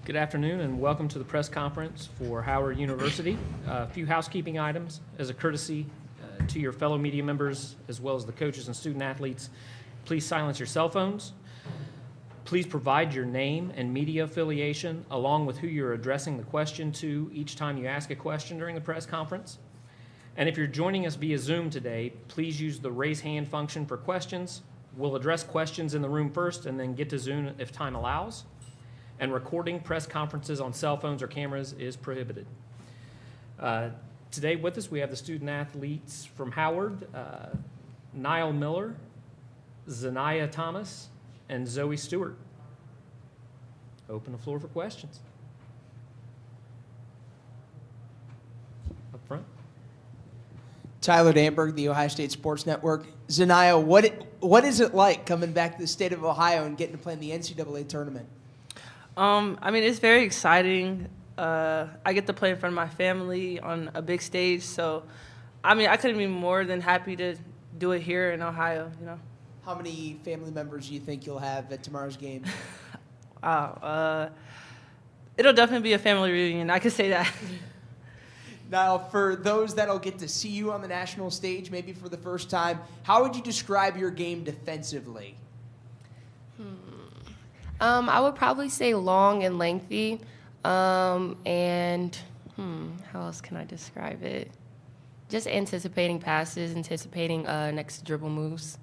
Good afternoon and welcome to the press conference for Howard University. A few housekeeping items as a courtesy to your fellow media members as well as the coaches and student athletes. Please silence your cell phones. Please provide your name and media affiliation along with who you're addressing the question to each time you ask a question during the press conference. And if you're joining us via Zoom today, please use the raise hand function for questions. We'll address questions in the room first and then get to Zoom if time allows. And recording press conferences on cell phones or cameras is prohibited. Today with us, we have the student athletes from Howard, Niall Miller, Zanaya Thomas, and Zoe Stewart. Open the floor for questions. Up front. Tyler Danberg, the Ohio State Sports Network. Zanaya, what is it like coming back to the state of Ohio and getting to play in the NCAA tournament? It's very exciting. I get to play in front of my family on a big stage, so I couldn't be more than happy to do it here in Ohio. How many family members do you think you'll have at tomorrow's game? Wow, it'll definitely be a family reunion. I can say that. Now, for those that'll get to see you on the national stage, maybe for the first time, how would you describe your game defensively? I would probably say long and lengthy, and how else can I describe it? Just anticipating passes, anticipating next dribble moves.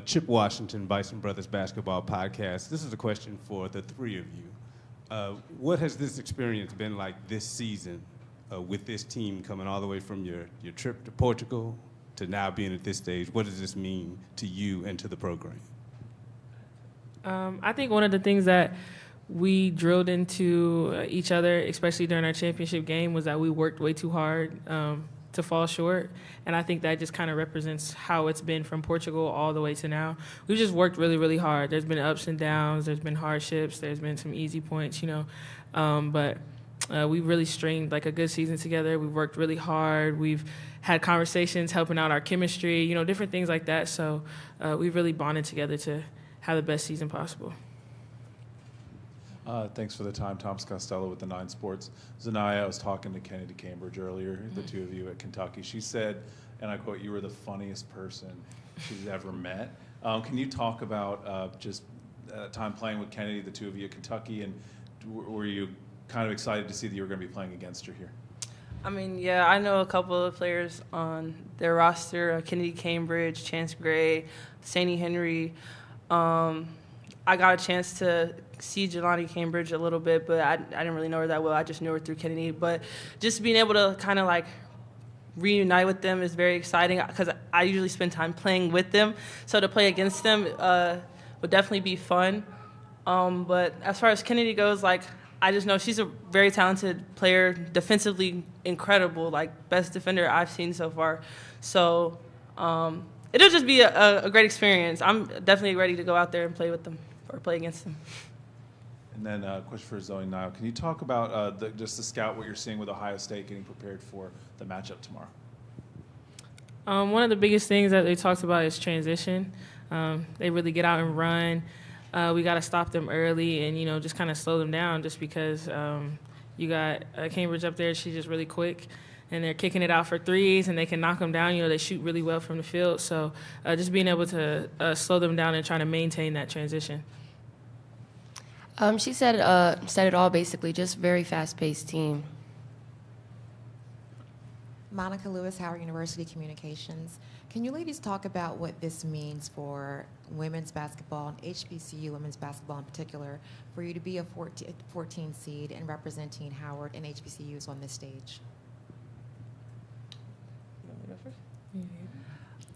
Chip Washington, Bison Brothers Basketball Podcast. This is a question for the three of you. What has this experience been like this season with this team coming all the way from your trip to Portugal to now being at this stage? What does this mean to you and to the program? I think one of the things that we drilled into each other, especially during our championship game, was that we worked way too hard to fall short. And I think that just kind of represents how it's been from Portugal all the way to now. We've just worked really, really hard. There's been ups and downs. There's been hardships. There's been some easy points, but we've really stringed like a good season together. We've worked really hard. We've had conversations helping out our chemistry, different things like that. So we've really bonded together to have the best season possible. Thanks for the time. Thomas Costello with the 9 Sports. Zanaya, I was talking to Kennedy Cambridge earlier, the two of you at Kentucky. She said, and I quote, you were the funniest person she's ever met. Can you talk about just time playing with Kennedy, the two of you at Kentucky, and were you kind of excited to see that you were going to be playing against her here? I know a couple of players on their roster, Kennedy Cambridge, Chance Gray, Sandy Henry. I got a chance to see Jelani Cambridge a little bit, but I didn't really know her that well. I just knew her through Kennedy. But just being able to kind of like reunite with them is very exciting because I usually spend time playing with them. So to play against them would definitely be fun. But as far as Kennedy goes, I just know she's a very talented player, defensively incredible, best defender I've seen so far. So it'll just be a great experience. I'm definitely ready to go out there and play with them or play against them. And then a question for Zoe Niall. Can you talk about just the scout, what you're seeing with Ohio State getting prepared for the matchup tomorrow? One of the biggest things that they talked about is transition. They really get out and run. We got to stop them early and, just kind of slow them down just because you got Cambridge up there. She's just really quick. And they're kicking it out for threes, and they can knock them down. They shoot really well from the field. So just being able to slow them down and trying to maintain that transition. She said it all, basically, just very fast-paced team. Monica Lewis, Howard University Communications. Can you ladies talk about what this means for women's basketball and HBCU women's basketball in particular, for you to be a 14 seed and representing Howard and HBCUs on this stage?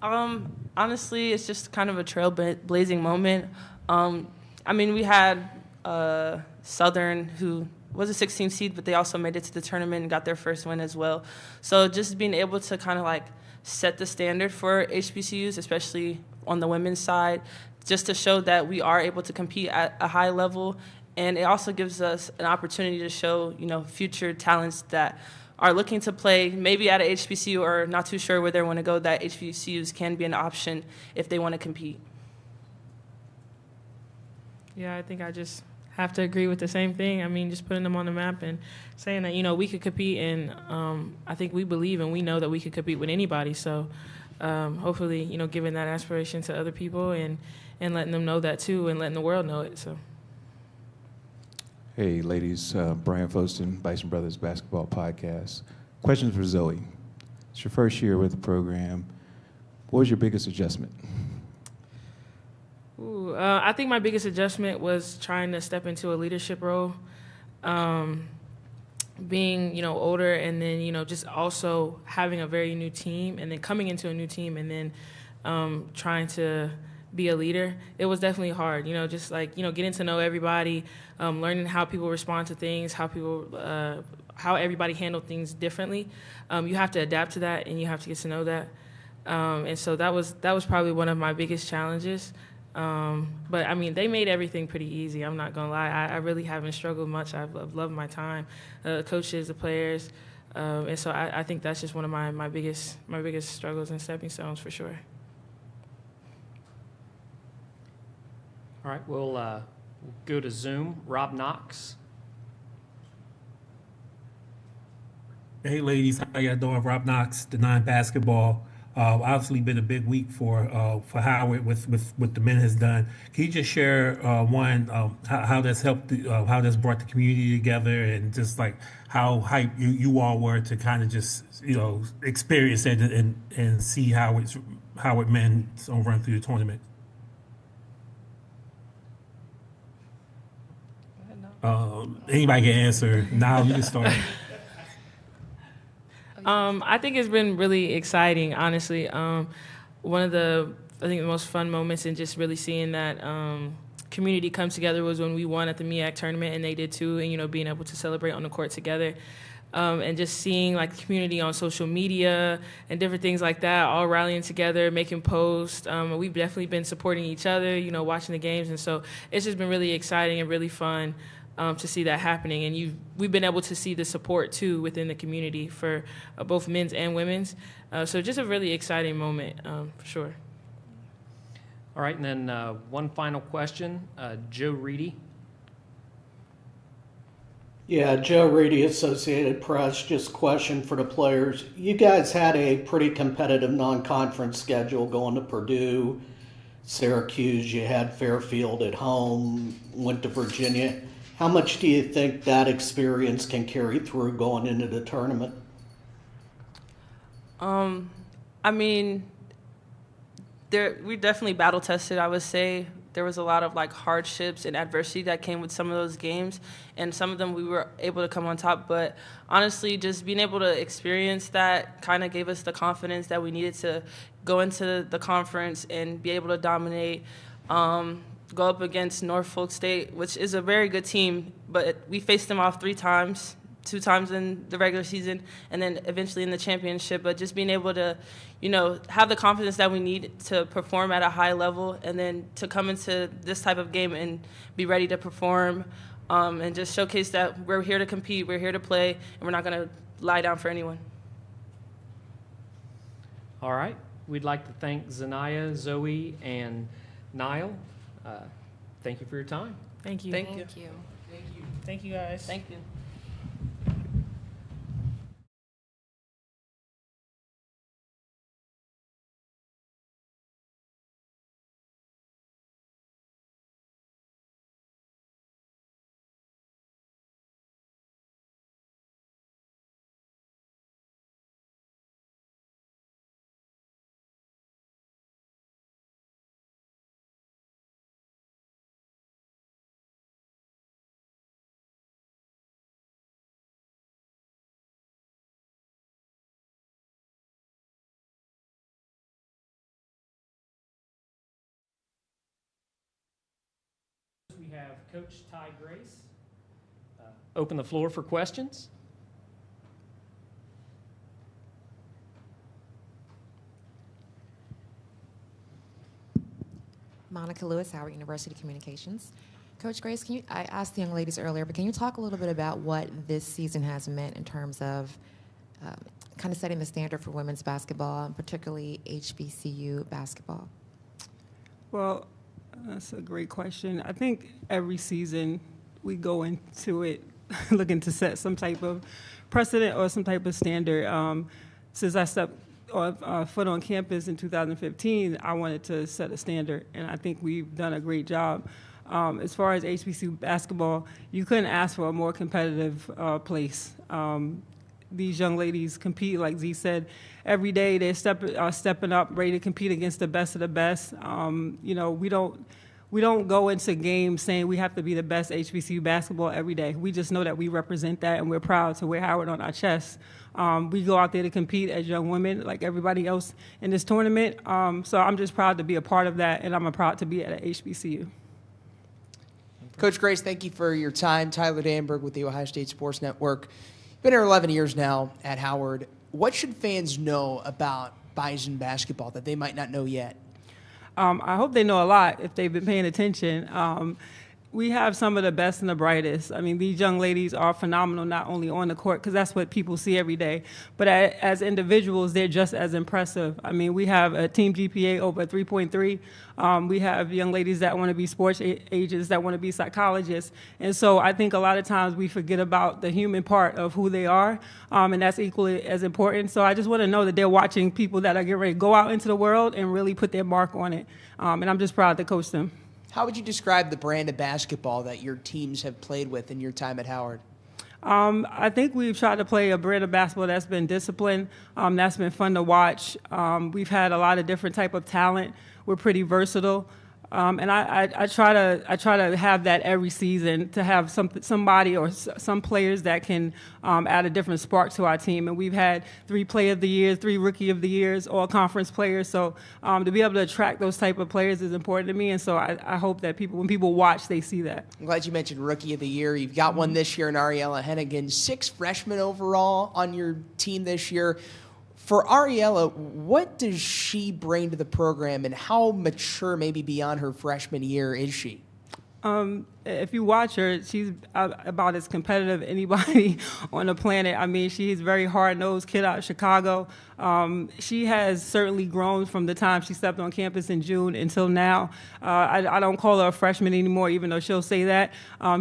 Honestly, it's just kind of a trailblazing moment. We had Southern, who was a 16 seed, but they also made it to the tournament and got their first win as well. So just being able to kind of set the standard for HBCUs, especially on the women's side, just to show that we are able to compete at a high level. And it also gives us an opportunity to show, future talents that are looking to play maybe at a HBCU or not too sure where they want to go, that HBCUs can be an option if they want to compete. Yeah, I think I just have to agree with the same thing. I mean, just putting them on the map and saying that, we could compete, and I think we believe and we know that we could compete with anybody. So hopefully, giving that aspiration to other people and letting them know that too, and letting the world know it. So. Hey, ladies, Brian Foston, Bison Brothers Basketball Podcast. Question for Zoe. It's your first year with the program. What was your biggest adjustment? I think my biggest adjustment was trying to step into a leadership role, being, older, and then, just also having a very new team, and then coming into a new team, and then trying to be a leader. It was definitely hard, just like, getting to know everybody, learning how people respond to things, how everybody handled things differently. You have to adapt to that, and you have to get to know that. And so that was probably one of my biggest challenges. But I mean, they made everything pretty easy. I'm not gonna lie. I really haven't struggled much. I've loved my time, the coaches, the players, and so I think that's just one of my biggest struggles and stepping stones for sure. All right, we'll go to Zoom. Rob Knox. Hey, ladies, how y'all doing? Rob Knox, the Nine Basketball. Obviously, been a big week for Howard with what the men has done. Can you just share how that's helped, how that's brought the community together, and just like how hyped you all were to kind of just experience it and see Howard men run through the tournament. Anybody can answer. Now you can start. I think it's been really exciting, honestly. One of the most fun moments and just really seeing that community come together was when we won at the MEAC tournament, and they did too, and being able to celebrate on the court together. And just seeing like the community on social media and different things like that, all rallying together, making posts. We've definitely been supporting each other, watching the games, and so it's just been really exciting and really fun. To see that happening, and we've been able to see the support too within the community for both men's and women's. So just a really exciting moment for sure. All right, and then one final question, Joe Reedy. Yeah, Joe Reedy, Associated Press. Just a question for the players. You guys had a pretty competitive non-conference schedule going to Purdue, Syracuse. You had Fairfield at home, went to Virginia. How much do you think that experience can carry through going into the tournament? I mean, we definitely battle tested. I would say there was a lot of like hardships and adversity that came with some of those games, and some of them we were able to come on top. But honestly, just being able to experience that kind of gave us the confidence that we needed to go into the conference and be able to dominate. Go up against Norfolk State, which is a very good team, but we faced them off 3 times, 2 times in the regular season, and then eventually in the championship. But just being able to, have the confidence that we need to perform at a high level, and then to come into this type of game and be ready to perform, and just showcase that we're here to compete, we're here to play, and we're not going to lie down for anyone. All right, we'd like to thank Zanaya, Zoe, and Niall. Thank you for your time. Thank you. Thank you. Thank you, guys. Thank you. We have Coach Ty Grace. Open the floor for questions. Monica Lewis, Howard University Communications. Coach Grace, I asked the young ladies earlier, but can you talk a little bit about what this season has meant in terms of kind of setting the standard for women's basketball, and particularly HBCU basketball? Well, That's a great question. I think every season we go into it looking to set some type of precedent or some type of standard. Since I stepped foot on campus in 2015, I wanted to set a standard, and I think we've done a great job. As far as HBCU basketball, you couldn't ask for a more competitive place. These young ladies compete, like Z said, every day. They're stepping up, ready to compete against the best of the best. We don't go into games saying we have to be the best HBCU basketball every day. We just know that we represent that, and we're proud to wear Howard on our chest. We go out there to compete as young women like everybody else in this tournament. So I'm just proud to be a part of that, and I'm proud to be at a HBCU. Coach Grace, thank you for your time. Tyler Danberg with the Ohio State Sports Network. Been here 11 years now at Howard. What should fans know about Bison basketball that they might not know yet? I hope they know a lot if they've been paying attention. We have some of the best and the brightest. I mean, these young ladies are phenomenal, not only on the court, because that's what people see every day, but as individuals, they're just as impressive. I mean, we have a team GPA over 3.3. We have young ladies that want to be sports agents, that want to be psychologists. And so I think a lot of times we forget about the human part of who they are, and that's equally as important. So I just want to know that they're watching people that are getting ready to go out into the world and really put their mark on it. And I'm just proud to coach them. How would you describe the brand of basketball that your teams have played with in your time at Howard? I think we've tried to play a brand of basketball that's been disciplined, that's been fun to watch. We've had a lot of different type of talent. We're pretty versatile. And I try to have that every season, to have somebody or some players that can add a different spark to our team. And we've had 3 Player of the Years, 3 Rookie of the Years, all conference players. So to be able to attract those type of players is important to me. And so I hope that when people watch, they see that. I'm glad you mentioned Rookie of the Year. You've got one this year in Ariella Hennigan. 6 freshmen overall on your team this year. For Ariella, what does she bring to the program, and how mature, maybe beyond her freshman year, is she? If you watch her, she's about as competitive as anybody on the planet. I mean, she's very hard-nosed kid out of Chicago. She has certainly grown from the time she stepped on campus in June until now. I don't call her a freshman anymore, even though she'll say that.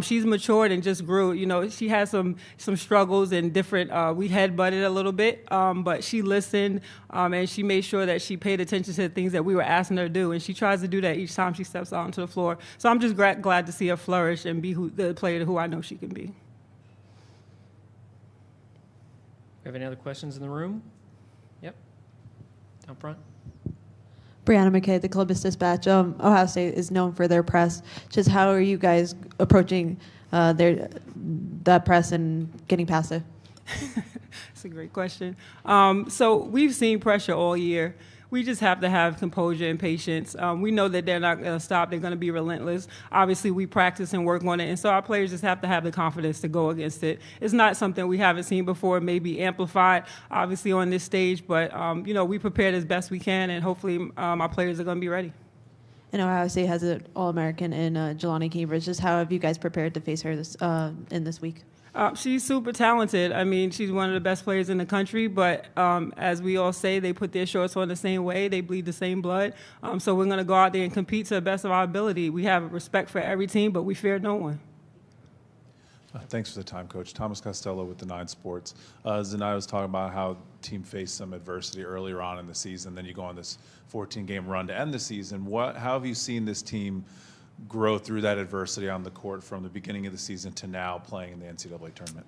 She's matured and just grew. You know, she has some struggles and different. We head-butted a little bit, but she listened and she made sure that she paid attention to the things that we were asking her to do, and she tries to do that each time she steps out onto the floor. So I'm just glad to see her flourish and be the player who I know she can be. We have any other questions in the room? Yep. Down front. Brianna McKay, the Columbus Dispatch. Ohio State is known for their press. Just how are you guys approaching that press and getting past it? That's a great question. So we've seen pressure all year. We just have to have composure and patience. We know that they're not going to stop. They're going to be relentless. Obviously, we practice and work on it, and so our players just have to have the confidence to go against it. It's not something we haven't seen before, maybe amplified, obviously, on this stage, but, we prepared as best we can, and hopefully our players are going to be ready. And Ohio State has an All-American in Jelani Cambridge. Just how have you guys prepared to face her in this week? She's super talented. I mean, she's one of the best players in the country, but as we all say, they put their shorts on the same way. They bleed the same blood. So we're going to go out there and compete to the best of our ability. We have respect for every team, but we fear no one. Thanks for the time, Coach. Thomas Costello with the 9 Sports. Zanaya was talking about how the team faced some adversity earlier on in the season. Then you go on this 14-game run to end the season. How have you seen this team grow through that adversity on the court from the beginning of the season to now playing in the NCAA tournament?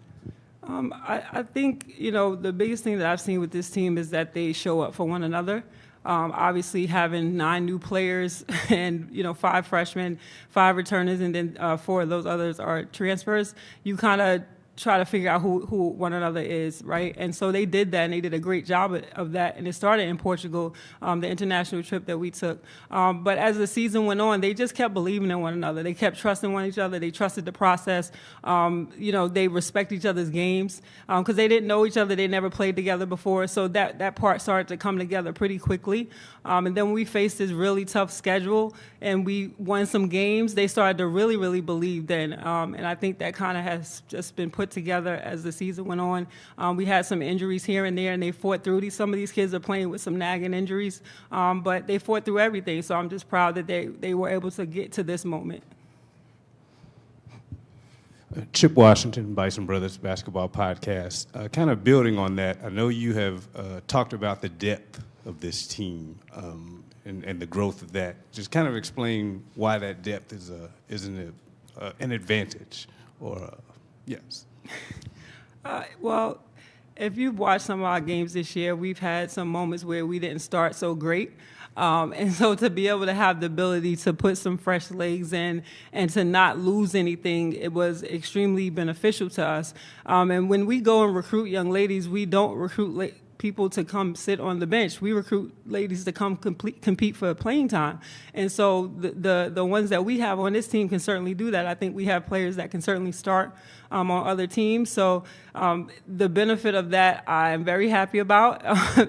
I think, the biggest thing that I've seen with this team is that they show up for one another. Obviously, having 9 new players and, 5 freshmen, 5 returners, and then 4 of those others are transfers, you kind of try to figure out who one another is, right? And so they did that, and they did a great job of that. And it started in Portugal, the international trip that we took. But as the season went on, they just kept believing in one another. They kept trusting one another. They trusted the process. They respect each other's games because they didn't know each other. They never played together before. So that part started to come together pretty quickly. And then when we faced this really tough schedule and we won some games, they started to really, really believe then. And I think that kind of has just been put put together as the season went on. We had some injuries here and there, and they fought through. Some of these kids are playing with some nagging injuries, but they fought through everything. So I'm just proud that they were able to get to this moment. Chip Washington, Bison Brothers Basketball Podcast. Kind of building on that, I know you have talked about the depth of this team and the growth of that. Just kind of explain why that depth is an advantage, or yes. Well, if you've watched some of our games this year, we've had some moments where we didn't start so great. And so to be able to have the ability to put some fresh legs in and to not lose anything, it was extremely beneficial to us. And when we go and recruit young ladies, we don't recruit people to come sit on the bench. We recruit ladies to come compete for playing time. And so the ones that we have on this team can certainly do that. I think we have players that can certainly start on other teams. So the benefit of that I'm very happy about.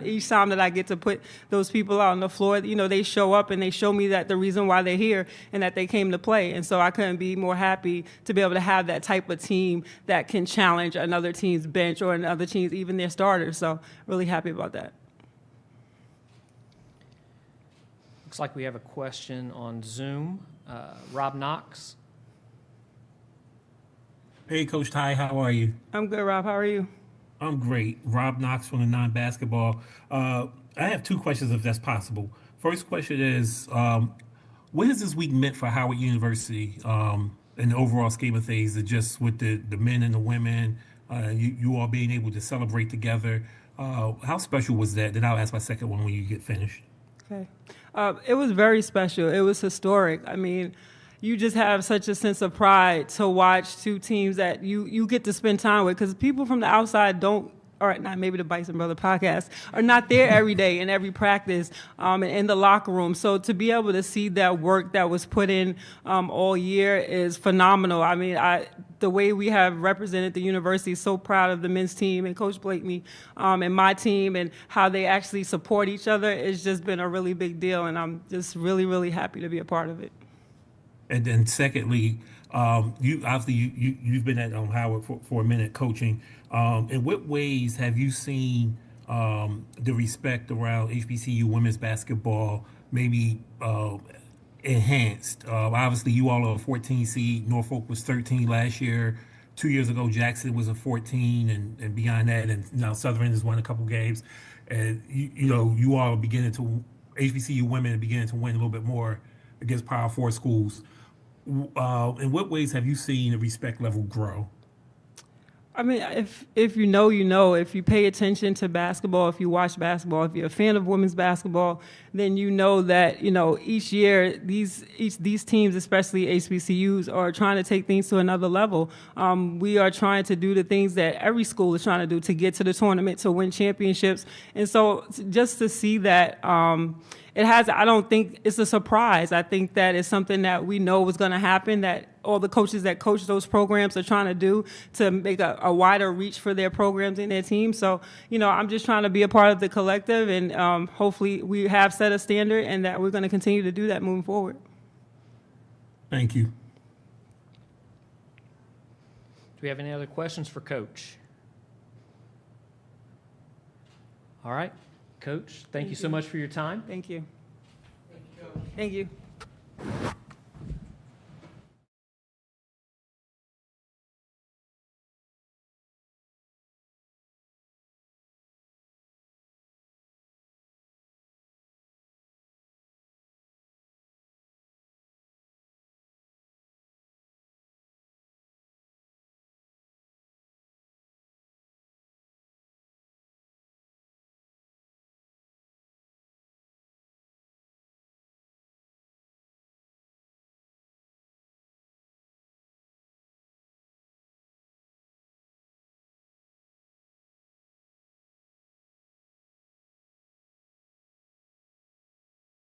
Each time that I get to put those people out on the floor, they show up and they show me that the reason why they're here and that they came to play. And so I couldn't be more happy to be able to have that type of team that can challenge another team's bench or another team's, even their starters. So really happy about that. Looks like we have a question on Zoom. Rob Knox. Hey, Coach Ty, how are you? I'm good, Rob. How are you? I'm great. Rob Knox from the Non-Basketball. I have two questions, if that's possible. First question is, what has this week meant for Howard University in the overall scheme of things, just with the men and the women, you all being able to celebrate together? How special was that? Then I'll ask my second one when you get finished. Okay. It was very special. It was historic. I mean, you just have such a sense of pride to watch two teams that you get to spend time with, because people from the outside don't, or not maybe the Bison Brother podcast, are not there every day in every practice and in the locker room. So to be able to see that work that was put in all year is phenomenal. I mean, the way we have represented the university, so proud of the men's team and Coach Blakeney and my team, and how they actually support each other. It's just been a really big deal, and I'm just really, really happy to be a part of it. And then secondly, you've been at Howard for a minute coaching. In what ways have you seen the respect around HBCU women's basketball maybe enhanced? Obviously, you all are a 14 seed. Norfolk was 13 last year. 2 years ago, Jackson was a 14, and beyond that, and now Southern has won a couple games. And you all are HBCU women are beginning to win a little bit more against Power 4 schools. In what ways have you seen the respect level grow? I mean, if you know, if you pay attention to basketball, if you watch basketball, if you're a fan of women's basketball, then you know that, each year these teams, especially HBCUs, are trying to take things to another level. We are trying to do the things that every school is trying to do to get to the tournament, to win championships. And so just to see that, I don't think it's a surprise. I think that it's something that we know was going to happen, that all the coaches that coach those programs are trying to do to make a wider reach for their programs and their teams. So, I'm just trying to be a part of the collective, and hopefully we have set a standard and that we're going to continue to do that moving forward. Thank you. Do we have any other questions for Coach? All right. Coach, thank you so much for your time. Thank you. Thank you.